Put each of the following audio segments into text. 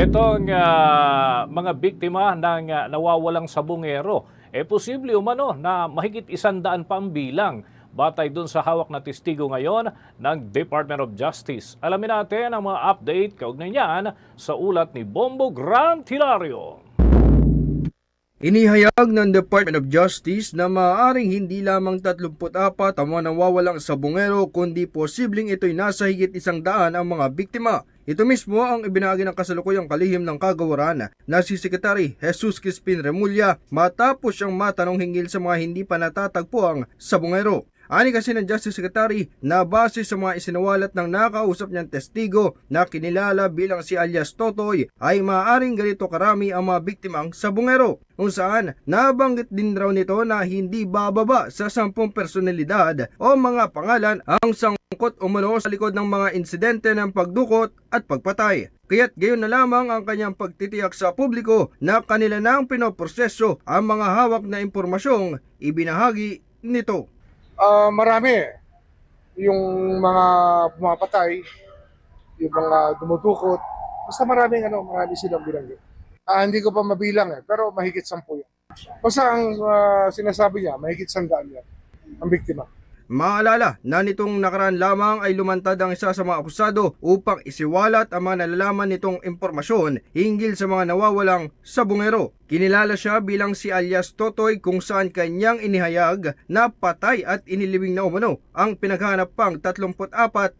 Itong mga biktima ng nawawalang sabungero, posible umano na mahigit 100 pa ang bilang. Batay dun sa hawak na testigo ngayon ng Department of Justice. Alamin natin ang mga update kaugnay niyan sa ulat ni Bombo Grant Hilario. Inihayag ng Department of Justice na maaaring hindi lamang 34 ang mga nawawalang sabungero kundi posibleng ito'y nasa higit 100 ang mga biktima. Ito mismo ang ibinahagi ng kasalukuyang kalihim ng kagawaran na si Secretary Jesus Crispin Remulla matapos siyang matanong hinggil sa mga hindi pa natatagpuang sabungero. Ani kasi ng Justice Secretary na base sa mga isinawalat ng nakausap niyang testigo na kinilala bilang si alias Totoy ay maaaring ganito karami ang mga biktimang sabungero. Kung saan nabanggit din raw nito na hindi bababa sa 10 personalidad o mga pangalan ang sangkot umano sa likod ng mga insidente ng pagdukot at pagpatay. Kaya't gayon na lamang ang kanyang pagtitiyak sa publiko na kanila nang pinoproseso ang mga hawak na impormasyong ibinahagi nito. Marami. Yung mga pumapatay, yung mga dumudukot, basta marami silang binanggit. Hindi ko pa mabilang pero mahigit 10 yan. Basta ang sinasabi niya, mahigit 100 yan, ang biktima. Maalala na nitong nakaraan lamang ay lumantad ang isa sa mga akusado upang isiwalat ang mga nalalaman nitong impormasyon hinggil sa mga nawawalang sabungero. Kinilala siya bilang si alias Totoy kung saan kanyang inihayag na patay at inilibing na umano ang pinaghanap pang 34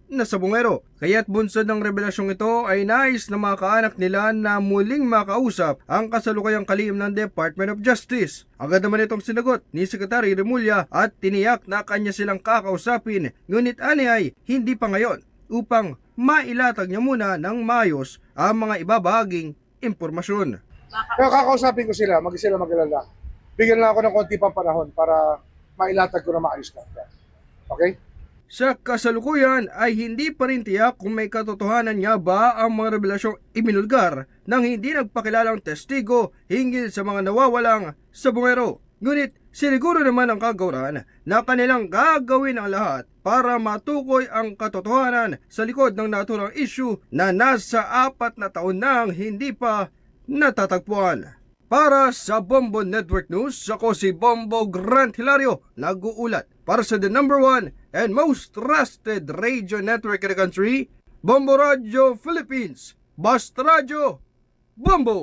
na sabungero. Kaya't bunsod ng revelasyong ito ay nais na mga kaanak nila na muling makausap ang kasalukuyang kalihim ng Department of Justice. Agad naman itong sinagot ni Secretary Remulla at tiniyak na kanya silang kakausapin, ngunit ani ay hindi pa ngayon upang mailatag niya muna ng maayos ang mga ibabahaging impormasyon. Kaya kakausapin ko sila, sila mag-alala. Bigyan lang ako ng konti pang panahon para mailatag ko na maayos na. Okay? Sa kasalukuyan ay hindi pa rin tiyak kung may katotohanan nga ba ang mga revelasyong ibinulgar ng hindi nagpakilalang testigo hinggil sa mga nawawalang sabungero. Ngunit siniguro naman ang kagawaran na kanilang gagawin ang lahat para matukoy ang katotohanan sa likod ng naturang issue na nasa 4 na taon nang hindi pa natatagpuan. Para sa Bombo Network News, ako si Bombo Grant Hilario, nag-uulat para sa the #1 and most trusted radio network in the country, Bombo Radio Philippines. Basta Radio, Bombo!